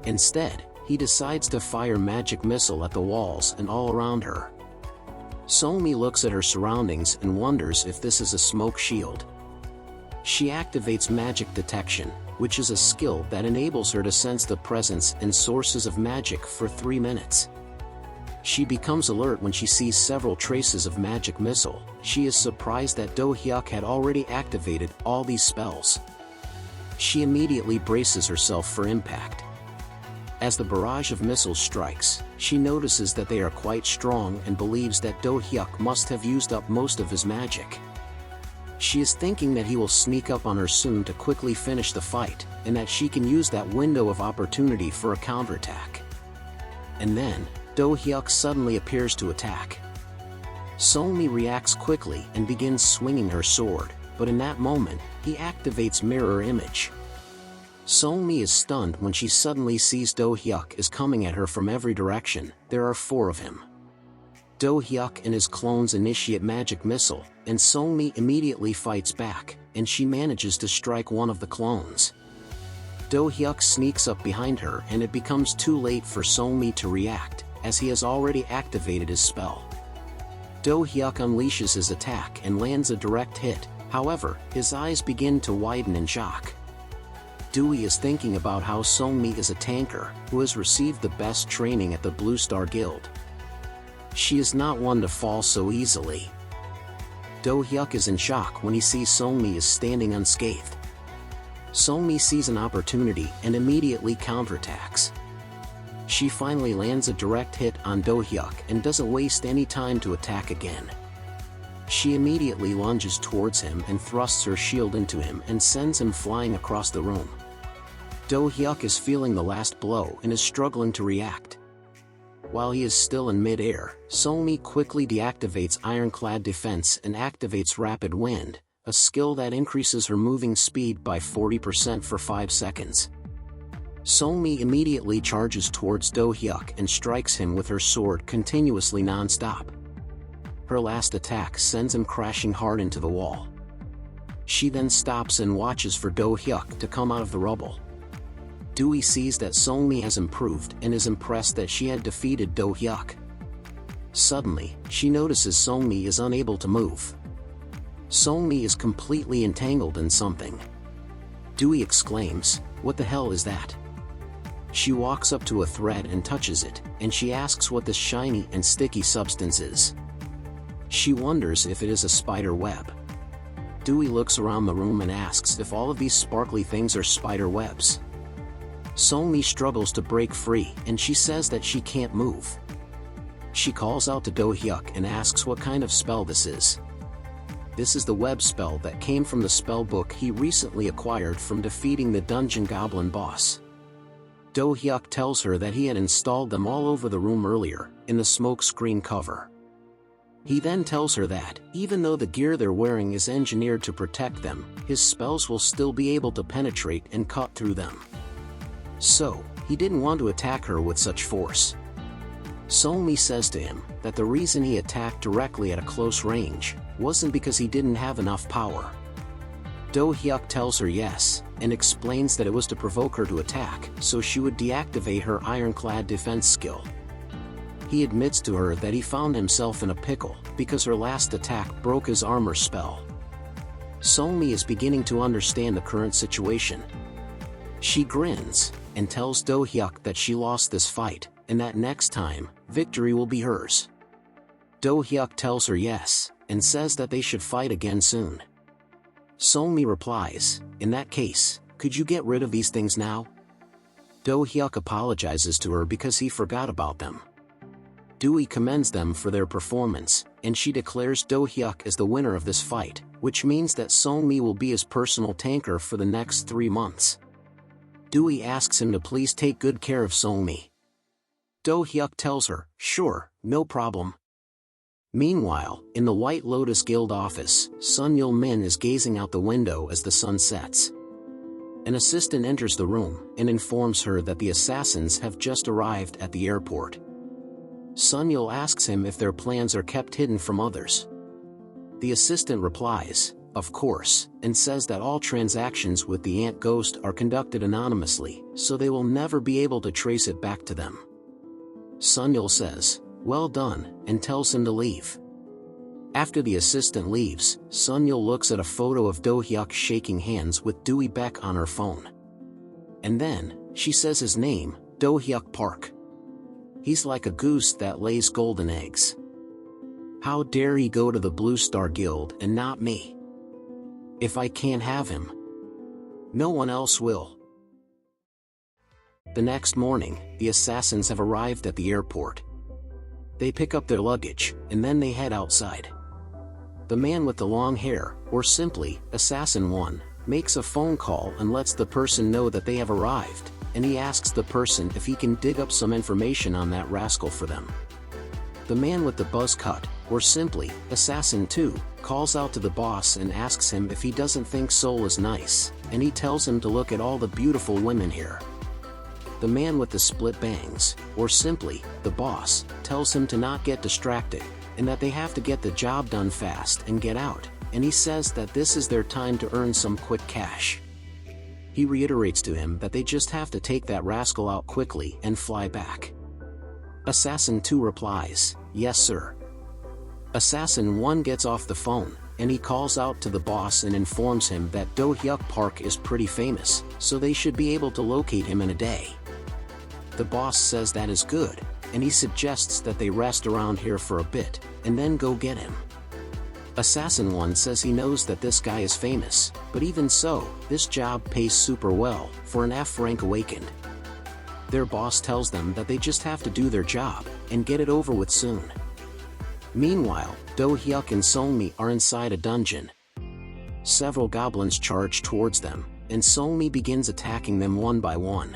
Instead, he decides to fire magic missile at the walls and all around her. Somi looks at her surroundings and wonders if this is a smoke shield. She activates magic detection, which is a skill that enables her to sense the presence and sources of magic for 3 minutes. She becomes alert when she sees several traces of magic missile. She is surprised that Dohyuk had already activated all these spells. She immediately braces herself for impact. As the barrage of missiles strikes, she notices that they are quite strong and believes that Dohyuk must have used up most of his magic. She is thinking that he will sneak up on her soon to quickly finish the fight, and that she can use that window of opportunity for a counterattack. And then, Dohyuk suddenly appears to attack. Somi reacts quickly and begins swinging her sword, but in that moment, he activates Mirror Image. Somi is stunned when she suddenly sees Dohyuk is coming at her from every direction. There are 4 of him. Dohyuk and his clones initiate magic missile, and Somi immediately fights back, and she manages to strike one of the clones. Dohyuk sneaks up behind her and it becomes too late for Somi to react, as he has already activated his spell. Dohyuk unleashes his attack and lands a direct hit. However, his eyes begin to widen in shock. Dewey is thinking about how Somi is a tanker who has received the best training at the Blue Star Guild. She is not one to fall so easily. Dohyuk is in shock when he sees Somi is standing unscathed. Somi sees an opportunity and immediately counterattacks. She finally lands a direct hit on Dohyuk and doesn't waste any time to attack again. She immediately lunges towards him and thrusts her shield into him and sends him flying across the room. Dohyuk is feeling the last blow and is struggling to react. While he is still in mid-air, Somi quickly deactivates Ironclad Defense and activates Rapid Wind, a skill that increases her moving speed by 40% for 5 seconds. Somi immediately charges towards Dohyuk and strikes him with her sword continuously non-stop. Her last attack sends him crashing hard into the wall. She then stops and watches for Dohyuk to come out of the rubble. Dewey sees that Somi has improved and is impressed that she had defeated Dohyuk. Suddenly, she notices Somi is unable to move. Somi is completely entangled in something. Dewey exclaims, "What the hell is that?" She walks up to a thread and touches it, and she asks what this shiny and sticky substance is. She wonders if it is a spider web. Dewey looks around the room and asks if all of these sparkly things are spider webs. Somi struggles to break free and she says that she can't move. She calls out to Dohyuk and asks what kind of spell this is. This is the web spell that came from the spell book he recently acquired from defeating the Dungeon Goblin boss. Dohyuk tells her that he had installed them all over the room earlier, in the smoke screen cover. He then tells her that, even though the gear they're wearing is engineered to protect them, his spells will still be able to penetrate and cut through them. So, he didn't want to attack her with such force. Somi says to him that the reason he attacked directly at a close range wasn't because he didn't have enough power. Dohyuk tells her yes, and explains that it was to provoke her to attack, so she would deactivate her Ironclad Defense skill. He admits to her that he found himself in a pickle, because her last attack broke his armor spell. Somi is beginning to understand the current situation. She grins, and tells Dohyuk that she lost this fight, and that next time, victory will be hers. Dohyuk tells her yes, and says that they should fight again soon. Somi replies, "In that case, could you get rid of these things now?" Dohyuk apologizes to her because he forgot about them. Dewey commends them for their performance, and she declares Dohyuk as the winner of this fight, which means that Somi will be his personal tanker for the next 3 months. Dewey asks him to please take good care of Somi. Dohyuk tells her, "Sure, no problem." Meanwhile, in the White Lotus Guild office, Sun Yul Min is gazing out the window as the sun sets. An assistant enters the room and informs her that the assassins have just arrived at the airport. Sun Yul asks him if their plans are kept hidden from others. The assistant replies, "Of course," and says that all transactions with the Ant Ghost are conducted anonymously, so they will never be able to trace it back to them. Sun Yul says, "Well done," and tells him to leave. After the assistant leaves, Sun Yul looks at a photo of Dohyuk shaking hands with Dewey Beck on her phone. And then, she says his name, Dohyuk Park. He's like a goose that lays golden eggs. How dare he go to the Blue Star Guild and not me? If I can't have him, no one else will. The next morning, the assassins have arrived at the airport. They pick up their luggage, and then they head outside. The man with the long hair, or simply, Assassin 1, makes a phone call and lets the person know that they have arrived, and he asks the person if he can dig up some information on that rascal for them. The man with the buzz cut, or simply, Assassin 2, calls out to the boss and asks him if he doesn't think Seoul is nice, and he tells him to look at all the beautiful women here. The man with the split bangs, or simply, the boss, tells him to not get distracted, and that they have to get the job done fast and get out, and he says that this is their time to earn some quick cash. He reiterates to him that they just have to take that rascal out quickly and fly back. Assassin 2 replies, "Yes sir." Assassin 1 gets off the phone, and he calls out to the boss and informs him that Dohyuk Park is pretty famous, so they should be able to locate him in a day. The boss says that is good, and he suggests that they rest around here for a bit, and then go get him. Assassin 1 says he knows that this guy is famous, but even so, this job pays super well, for an F rank awakened. Their boss tells them that they just have to do their job, and get it over with soon. Meanwhile, Dohyuk and Somi are inside a dungeon. Several goblins charge towards them, and Somi begins attacking them one by one.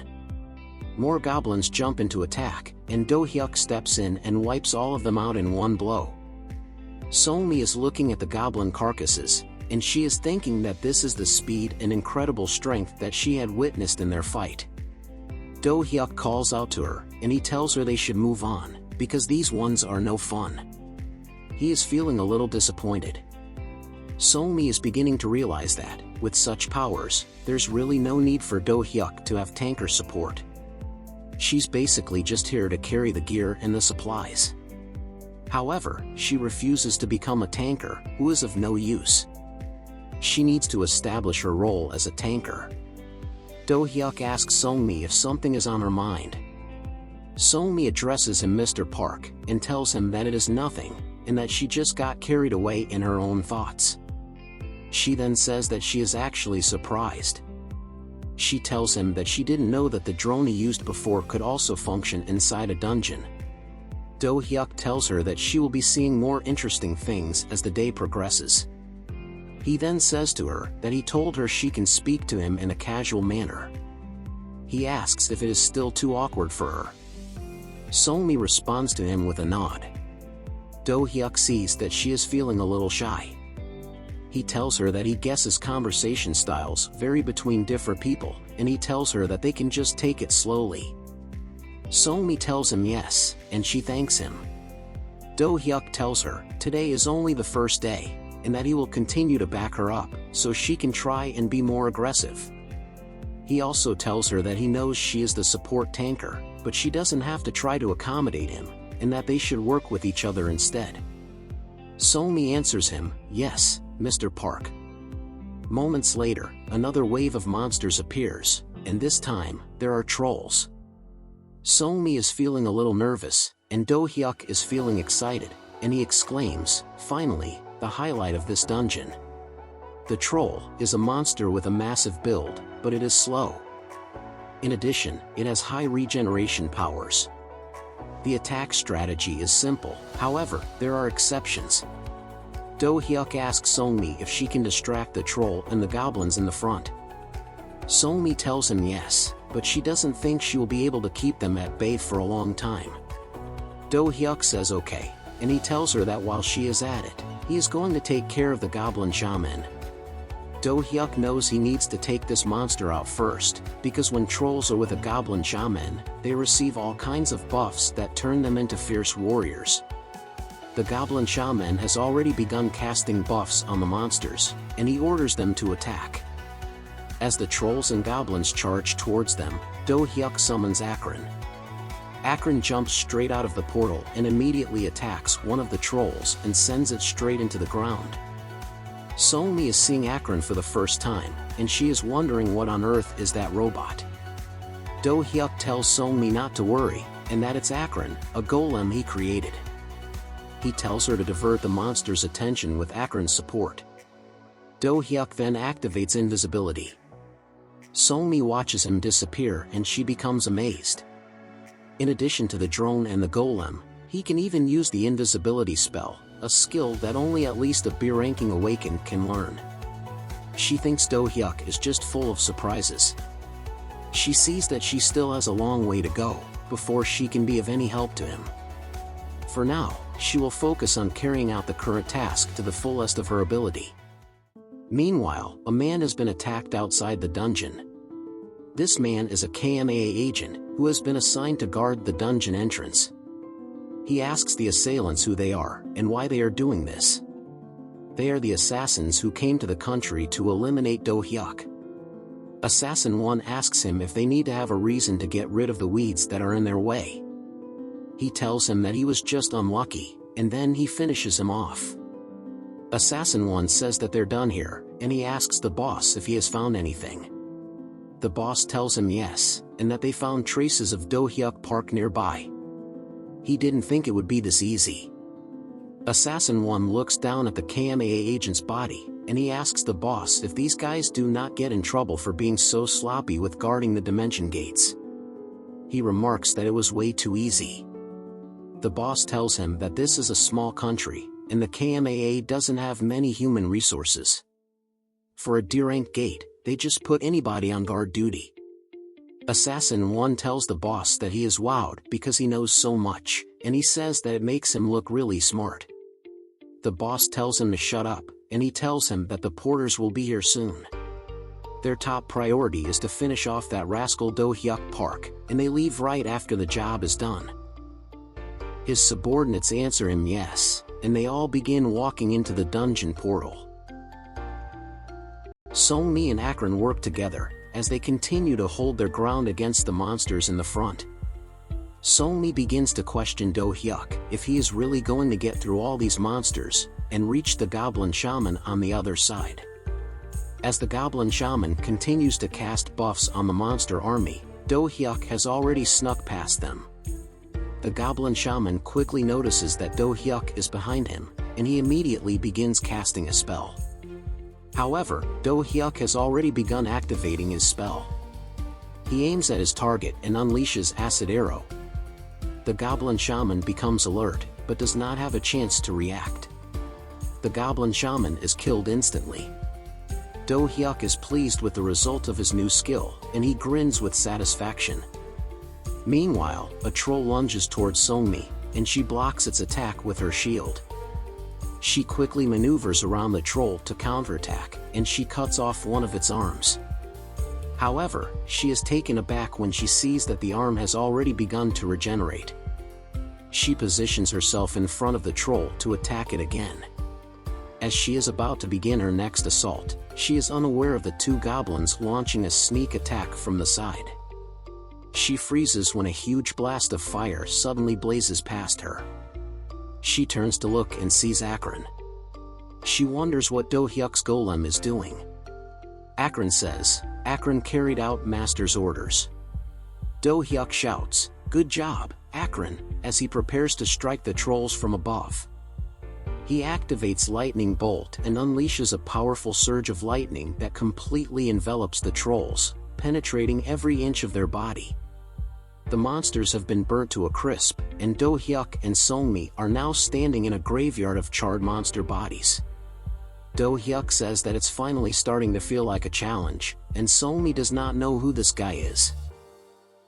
More goblins jump into attack, and Dohyuk steps in and wipes all of them out in one blow. Somi is looking at the goblin carcasses, and she is thinking that this is the speed and incredible strength that she had witnessed in their fight. Dohyuk calls out to her, and he tells her they should move on, because these ones are no fun. He is feeling a little disappointed. Somi is beginning to realize that, with such powers, there's really no need for Dohyuk to have tanker support. She's basically just here to carry the gear and the supplies. However, she refuses to become a tanker, who is of no use. She needs to establish her role as a tanker. Dohyuk asks Somi if something is on her mind. Somi addresses him Mr. Park, and tells him that it is nothing, and that she just got carried away in her own thoughts. She then says that she is actually surprised. She tells him that she didn't know that the drone he used before could also function inside a dungeon. Dohyuk tells her that she will be seeing more interesting things as the day progresses. He then says to her that he told her she can speak to him in a casual manner. He asks if it is still too awkward for her. Somi responds to him with a nod. Dohyuk sees that she is feeling a little shy. He tells her that he guesses conversation styles vary between different people, and he tells her that they can just take it slowly. Somi tells him yes, and she thanks him. Dohyuk tells her today is only the first day, and that he will continue to back her up, so she can try and be more aggressive. He also tells her that he knows she is the support tanker, but she doesn't have to try to accommodate him, and that they should work with each other instead. Somi answers him, "Yes, Mr. Park." Moments later, another wave of monsters appears, and this time, there are trolls. Somi is feeling a little nervous, and Dohyuk is feeling excited, and he exclaims, "Finally, the highlight of this dungeon." The troll is a monster with a massive build, but it is slow. In addition, it has high regeneration powers. The attack strategy is simple, however, there are exceptions. Dohyuk asks Somi if she can distract the troll and the goblins in the front. Somi tells him yes, but she doesn't think she will be able to keep them at bay for a long time. Dohyuk says okay, and he tells her that while she is at it, he is going to take care of the goblin shaman. Dohyuk knows he needs to take this monster out first, because when trolls are with a goblin shaman, they receive all kinds of buffs that turn them into fierce warriors. The goblin shaman has already begun casting buffs on the monsters, and he orders them to attack. As the trolls and goblins charge towards them, Dohyuk summons Akron. Akron jumps straight out of the portal and immediately attacks one of the trolls and sends it straight into the ground. Somi is seeing Akron for the first time, and she is wondering what on earth is that robot. Dohyuk tells Somi not to worry, and that it's Akron, a golem he created. He tells her to divert the monster's attention with Akron's support. Dohyuk then activates invisibility. Somi watches him disappear and she becomes amazed. In addition to the drone and the golem, he can even use the invisibility spell, a skill that only at least a B-ranking awakened can learn. She thinks Dohyuk is just full of surprises. She sees that she still has a long way to go before she can be of any help to him. For now, she will focus on carrying out the current task to the fullest of her ability. Meanwhile, a man has been attacked outside the dungeon. This man is a KMAA agent who has been assigned to guard the dungeon entrance. He asks the assailants who they are and why they are doing this. They are the assassins who came to the country to eliminate Dohyuk. Assassin 1 asks him if they need to have a reason to get rid of the weeds that are in their way. He tells him that he was just unlucky, and then he finishes him off. Assassin 1 says that they're done here, and he asks the boss if he has found anything. The boss tells him yes, and that they found traces of Dohyuk Park nearby. He didn't think it would be this easy. Assassin 1 looks down at the KMAA agent's body, and he asks the boss if these guys do not get in trouble for being so sloppy with guarding the dimension gates. He remarks that it was way too easy. The boss tells him that this is a small country, and the KMAA doesn't have many human resources. For a D-rank gate, they just put anybody on guard duty. Assassin 1 tells the boss that he is wowed because he knows so much, and he says that it makes him look really smart. The boss tells him to shut up, and he tells him that the porters will be here soon. Their top priority is to finish off that rascal Dohyuk Park, and they leave right after the job is done. His subordinates answer him yes, and they all begin walking into the dungeon portal. Somi and Akron work together, as they continue to hold their ground against the monsters in the front. Somi begins to question Dohyuk if he is really going to get through all these monsters, and reach the Goblin Shaman on the other side. As the Goblin Shaman continues to cast buffs on the monster army, Dohyuk has already snuck past them. The Goblin Shaman quickly notices that Dohyuk is behind him, and he immediately begins casting a spell. However, Dohyuk has already begun activating his spell. He aims at his target and unleashes Acid Arrow. The Goblin Shaman becomes alert, but does not have a chance to react. The Goblin Shaman is killed instantly. Dohyuk is pleased with the result of his new skill, and he grins with satisfaction. Meanwhile, a troll lunges towards Somi, and she blocks its attack with her shield. She quickly maneuvers around the troll to counterattack, and she cuts off one of its arms. However, she is taken aback when she sees that the arm has already begun to regenerate. She positions herself in front of the troll to attack it again. As she is about to begin her next assault, she is unaware of the two goblins launching a sneak attack from the side. She freezes when a huge blast of fire suddenly blazes past her. She turns to look and sees Akron. She wonders what Dohyuk's golem is doing. Akron says, Akron carried out Master's orders. Dohyuk shouts, "Good job, Akron," as he prepares to strike the trolls from above. He activates Lightning Bolt and unleashes a powerful surge of lightning that completely envelops the trolls, penetrating every inch of their body. The monsters have been burnt to a crisp, and Dohyuk and Somi are now standing in a graveyard of charred monster bodies. Dohyuk says that it's finally starting to feel like a challenge, and Somi does not know who this guy is.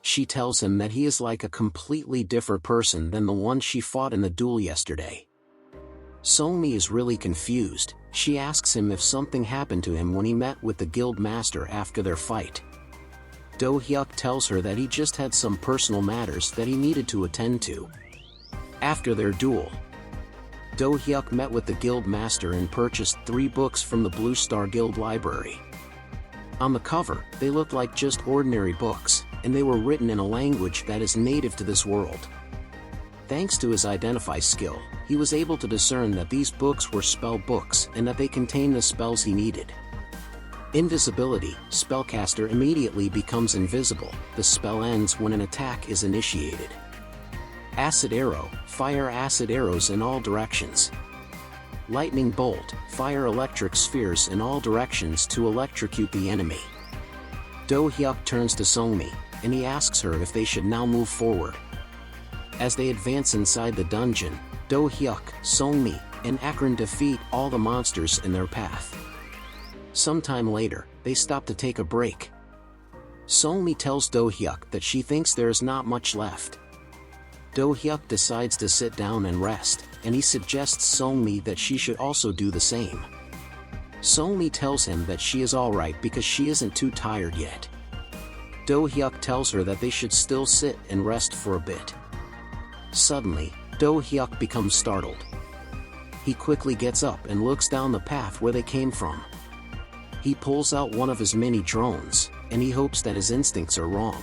She tells him that he is like a completely different person than the one she fought in the duel yesterday. Somi is really confused. She asks him if something happened to him when he met with the guild master after their fight. Dohyuk tells her that he just had some personal matters that he needed to attend to. After their duel, Dohyuk met with the guild master and purchased 3 books from the Blue Star Guild library. On the cover, they looked like just ordinary books, and they were written in a language that is native to this world. Thanks to his Identify skill, he was able to discern that these books were spell books and that they contained the spells he needed. Invisibility, spellcaster immediately becomes invisible. The spell ends when an attack is initiated. Acid arrow, fire acid arrows in all directions. Lightning bolt, fire electric spheres in all directions to electrocute the enemy. Dohyuk turns to Somi, and he asks her if they should now move forward. As they advance inside the dungeon, Dohyuk, Somi, and Akron defeat all the monsters in their path. Sometime later, they stop to take a break. Somi tells Dohyuk that she thinks there is not much left. Dohyuk decides to sit down and rest, and he suggests Somi that she should also do the same. Somi tells him that she is alright because she isn't too tired yet. Dohyuk tells her that they should still sit and rest for a bit. Suddenly, Dohyuk becomes startled. He quickly gets up and looks down the path where they came from. He pulls out one of his mini drones, and he hopes that his instincts are wrong.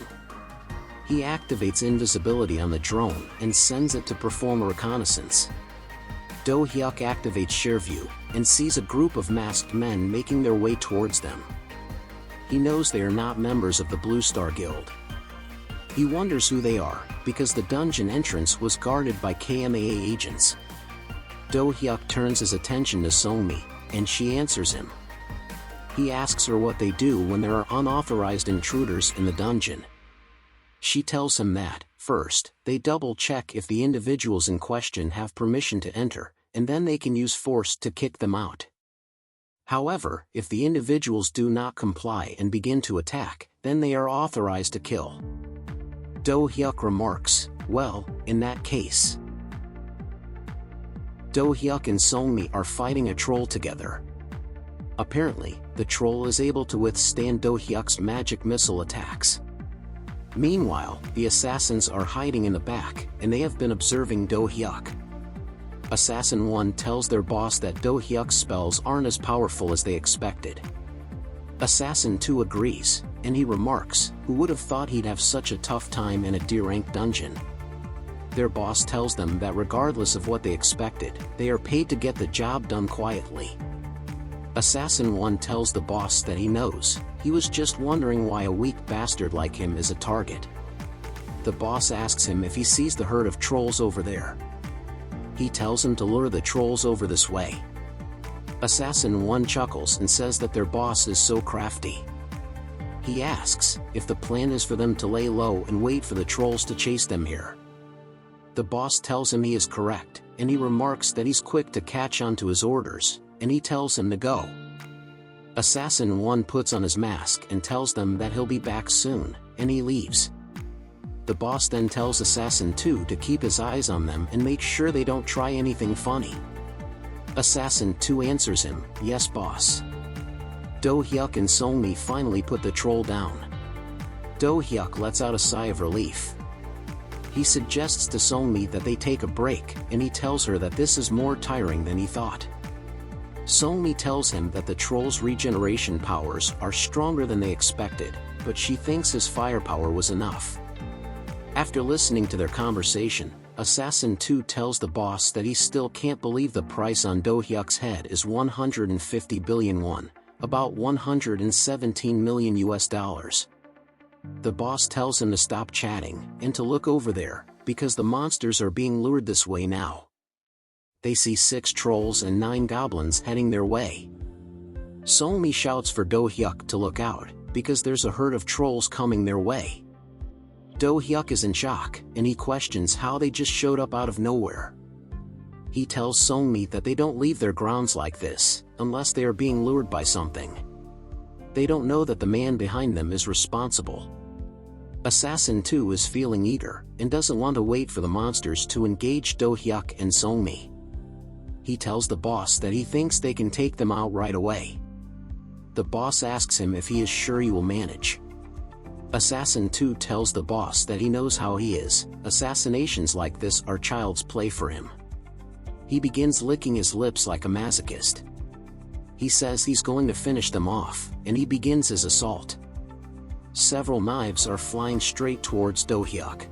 He activates invisibility on the drone and sends it to perform a reconnaissance. Dohyuk activates ShareView, and sees a group of masked men making their way towards them. He knows they are not members of the Blue Star Guild. He wonders who they are, because the dungeon entrance was guarded by KMAA agents. Dohyuk turns his attention to Somi, and she answers him. He asks her what they do when there are unauthorized intruders in the dungeon. She tells him that, first, they double-check if the individuals in question have permission to enter, and then they can use force to kick them out. However, if the individuals do not comply and begin to attack, then they are authorized to kill. Dohyuk remarks, well, in that case. Dohyuk and Somi are fighting a troll together. Apparently, the troll is able to withstand Dohyuk's magic missile attacks. Meanwhile, the assassins are hiding in the back, and they have been observing Dohyuk. Assassin 1 tells their boss that Dohyuk's spells aren't as powerful as they expected. Assassin 2 agrees, and he remarks, who would have thought he'd have such a tough time in a D-rank dungeon. Their boss tells them that regardless of what they expected, they are paid to get the job done quietly. Assassin 1 tells the boss that he knows, he was just wondering why a weak bastard like him is a target. The boss asks him if he sees the herd of trolls over there. He tells him to lure the trolls over this way. Assassin 1 chuckles and says that their boss is so crafty. He asks if the plan is for them to lay low and wait for the trolls to chase them here. The boss tells him he is correct, and he remarks that he's quick to catch on to his orders, and he tells him to go. Assassin 1 puts on his mask and tells them that he'll be back soon, and he leaves. The boss then tells Assassin 2 to keep his eyes on them and make sure they don't try anything funny. Assassin 2 answers him, yes boss. Dohyuk and Somi finally put the troll down. Dohyuk lets out a sigh of relief. He suggests to Somi that they take a break, and he tells her that this is more tiring than he thought. Somi tells him that the troll's regeneration powers are stronger than they expected, but she thinks his firepower was enough. After listening to their conversation, Assassin 2 tells the boss that he still can't believe the price on Dohyuk's head is 150 billion won, about 117 million US dollars. The boss tells him to stop chatting and to look over there, because the monsters are being lured this way now. They see 6 trolls and 9 goblins heading their way. Somi shouts for Dohyuk to look out, because there's a herd of trolls coming their way. Dohyuk is in shock, and he questions how they just showed up out of nowhere. He tells Somi that they don't leave their grounds like this, unless they are being lured by something. They don't know that the man behind them is responsible. Assassin 2 is feeling eager, and doesn't want to wait for the monsters to engage Dohyuk and Somi. He tells the boss that he thinks they can take them out right away. The boss asks him if he is sure he will manage. Assassin 2 tells the boss that he knows how he is, assassinations like this are child's play for him. He begins licking his lips like a masochist. He says he's going to finish them off, and he begins his assault. Several knives are flying straight towards Dohyuk.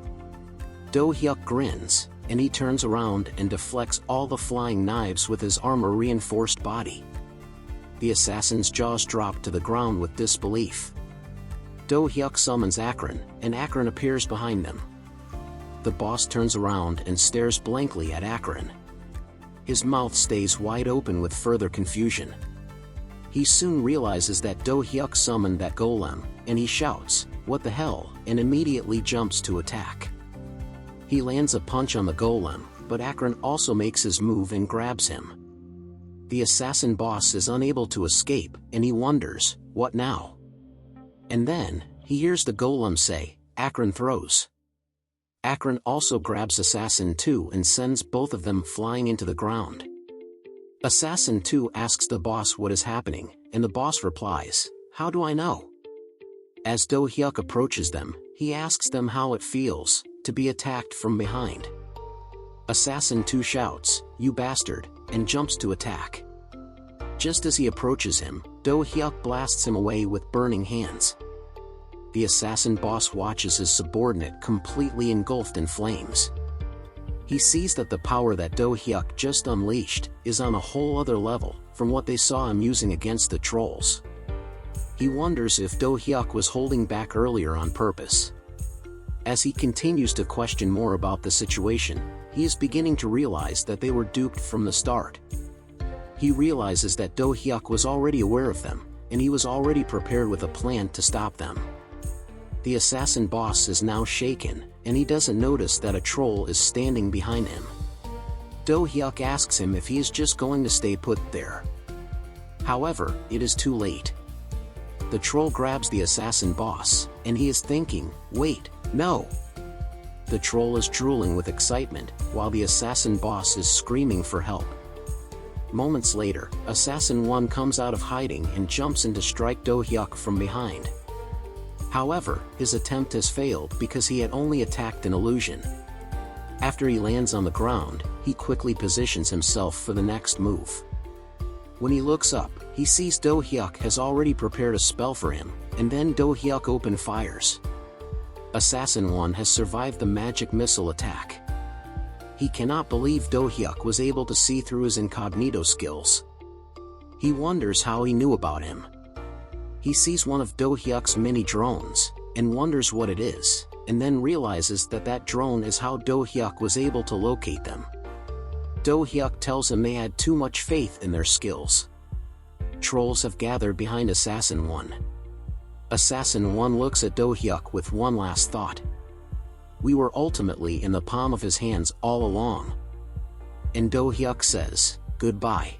Dohyuk grins, and he turns around and deflects all the flying knives with his armor-reinforced body. The assassin's jaws drop to the ground with disbelief. Dohyuk summons Akron, and Akron appears behind them. The boss turns around and stares blankly at Akron. His mouth stays wide open with further confusion. He soon realizes that Dohyuk summoned that golem, and he shouts, "What the hell?" and immediately jumps to attack. He lands a punch on the golem, but Akron also makes his move and grabs him. The assassin boss is unable to escape, and he wonders, what now? And then, he hears the golem say, "Akron throws." Akron also grabs Assassin 2 and sends both of them flying into the ground. Assassin 2 asks the boss what is happening, and the boss replies, "How do I know?" As Dohyuk approaches them, he asks them how it feels to be attacked from behind. Assassin 2 shouts, "You bastard," and jumps to attack. Just as he approaches him, Dohyuk blasts him away with burning hands. The assassin boss watches his subordinate completely engulfed in flames. He sees that the power that Dohyuk just unleashed is on a whole other level from what they saw him using against the trolls. He wonders if Dohyuk was holding back earlier on purpose. As he continues to question more about the situation, he is beginning to realize that they were duped from the start. He realizes that Dohyuk was already aware of them, and he was already prepared with a plan to stop them. The assassin boss is now shaken, and he doesn't notice that a troll is standing behind him. Dohyuk asks him if he is just going to stay put there. However, it is too late. The troll grabs the assassin boss, and he is thinking, "Wait, no!" The troll is drooling with excitement, while the assassin boss is screaming for help. Moments later, Assassin 1 comes out of hiding and jumps in to strike Dohyuk from behind. However, his attempt has failed because he had only attacked an illusion. After he lands on the ground, he quickly positions himself for the next move. When he looks up, he sees Dohyuk has already prepared a spell for him, and then Dohyuk open fires. Assassin 1 has survived the magic missile attack. He cannot believe Dohyuk was able to see through his incognito skills. He wonders how he knew about him. He sees one of Dohyuk's mini drones, and wonders what it is, and then realizes that that drone is how Dohyuk was able to locate them. Dohyuk tells him they had too much faith in their skills. Trolls have gathered behind Assassin 1. Assassin 1 looks at Dohyuk with one last thought. "We were ultimately in the palm of his hands all along." And Dohyuk says, "Goodbye."